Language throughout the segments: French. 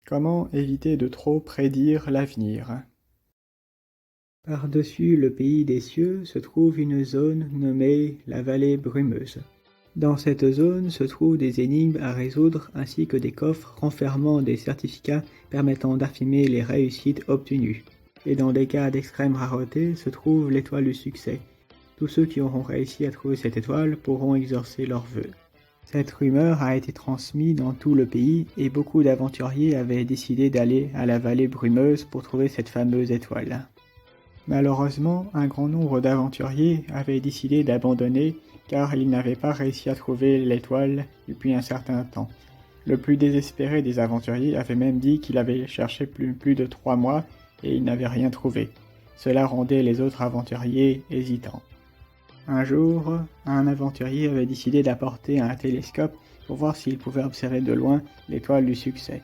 Comment éviter de trop prédire l'avenir? Par-dessus le pays des cieux se trouve une zone nommée la vallée brumeuse. Dans cette zone se trouvent des énigmes à résoudre ainsi que des coffres renfermant des certificats permettant d'affirmer les réussites obtenues. Et dans des cas d'extrême rareté se trouve l'étoile du succès. Tous ceux qui auront réussi à trouver cette étoile pourront exaucer leurs vœux. Cette rumeur a été transmise dans tout le pays et beaucoup d'aventuriers avaient décidé d'aller à la vallée brumeuse pour trouver cette fameuse étoile. Malheureusement, un grand nombre d'aventuriers avaient décidé d'abandonner car ils n'avaient pas réussi à trouver l'étoile depuis un certain temps. Le plus désespéré des aventuriers avait même dit qu'il avait cherché plus de 3 mois et il n'avait rien trouvé. Cela rendait les autres aventuriers hésitants. Un jour, un aventurier avait décidé d'apporter un télescope pour voir s'il pouvait observer de loin l'étoile du succès.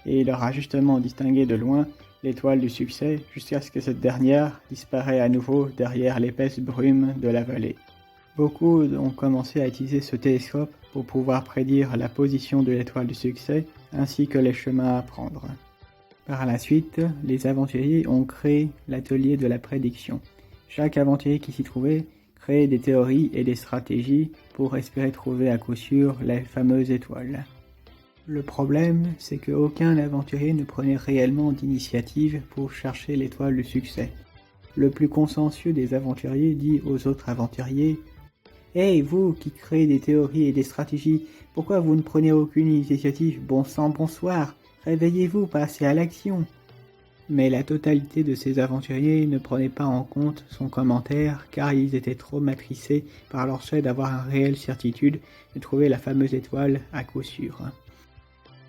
Et il aura justement distingué de loin l'étoile du succès jusqu'à ce que cette dernière disparaisse à nouveau derrière l'épaisse brume de la vallée. Beaucoup ont commencé à utiliser ce télescope pour pouvoir prédire la position de l'étoile du succès ainsi que les chemins à prendre. Par la suite, les aventuriers ont créé l'atelier de la prédiction. Chaque aventurier qui s'y trouvait créait des théories et des stratégies pour espérer trouver à coup sûr les fameuses étoiles. Le problème, c'est qu'aucun aventurier ne prenait réellement d'initiative pour chercher l'étoile du succès. Le plus consciencieux des aventuriers dit aux autres aventuriers « Hey, vous qui créez des théories et des stratégies, pourquoi vous ne prenez aucune initiative? Bon sang, bonsoir, réveillez-vous, passez à l'action !» Mais la totalité de ces aventuriers ne prenaient pas en compte son commentaire car ils étaient trop matricés par leur souhait d'avoir une réelle certitude de trouver la fameuse étoile à coup sûr.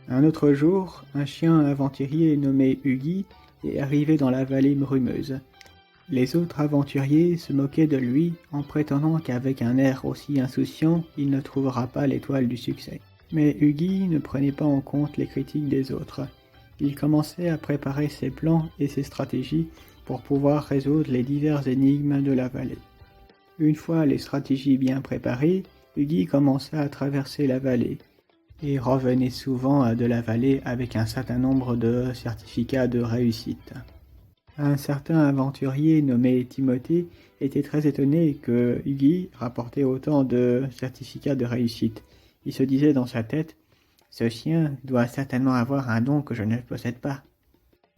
Un autre jour, un chien aventurier nommé Huggy est arrivé dans la vallée brumeuse. Les autres aventuriers se moquaient de lui en prétendant qu'avec un air aussi insouciant, il ne trouvera pas l'étoile du succès. Mais Huggy ne prenait pas en compte les critiques des autres. Il commençait à préparer ses plans et ses stratégies pour pouvoir résoudre les diverses énigmes de la vallée. Une fois les stratégies bien préparées, Huggy commença à traverser la vallée et revenait souvent de la vallée avec un certain nombre de certificats de réussite. Un certain aventurier nommé Timothy était très étonné que Huggy rapportait autant de certificats de réussite. Il se disait dans sa tête « Ce chien doit certainement avoir un don que je ne possède pas. »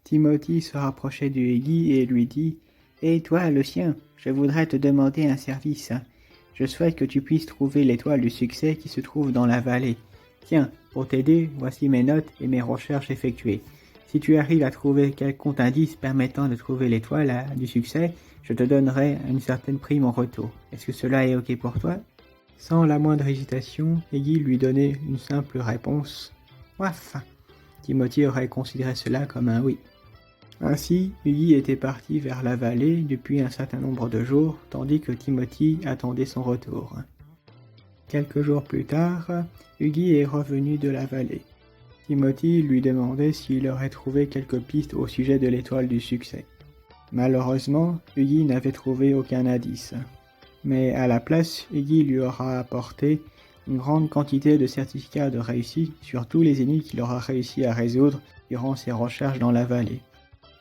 Timothy se rapprochait de Huggy et lui dit « Hé toi, le chien, je voudrais te demander un service. Je souhaite que tu puisses trouver l'étoile du succès qui se trouve dans la vallée. Tiens, pour t'aider, voici mes notes et mes recherches effectuées. Si tu arrives à trouver quelconque indice permettant de trouver l'étoile du succès, je te donnerai une certaine prime en retour. Est-ce que cela est ok pour toi ?» Sans la moindre hésitation, Huggy lui donnait une simple réponse « Ouaf !» Timothy aurait considéré cela comme un oui. Ainsi, Huggy était parti vers la vallée depuis un certain nombre de jours, tandis que Timothy attendait son retour. Quelques jours plus tard, Huggy est revenu de la vallée. Timothy lui demandait s'il aurait trouvé quelques pistes au sujet de l'étoile du succès. Malheureusement, Huggy n'avait trouvé aucun indice. Mais à la place, Huggy lui aura apporté une grande quantité de certificats de réussite sur tous les énigmes qu'il aura réussi à résoudre durant ses recherches dans la vallée.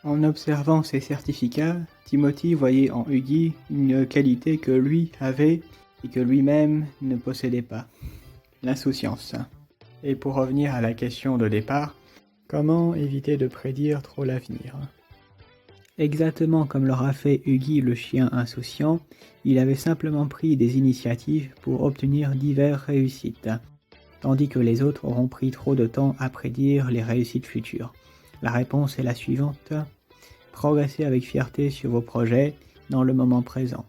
En observant ces certificats, Timothy voyait en Huggy une qualité que lui avait et que lui-même ne possédait pas, l'insouciance. Et pour revenir à la question de départ, comment éviter de prédire trop l'avenir? Exactement comme l'aura fait Huggy le chien insouciant, il avait simplement pris des initiatives pour obtenir diverses réussites, tandis que les autres auront pris trop de temps à prédire les réussites futures. La réponse est la suivante: progressez avec fierté sur vos projets dans le moment présent.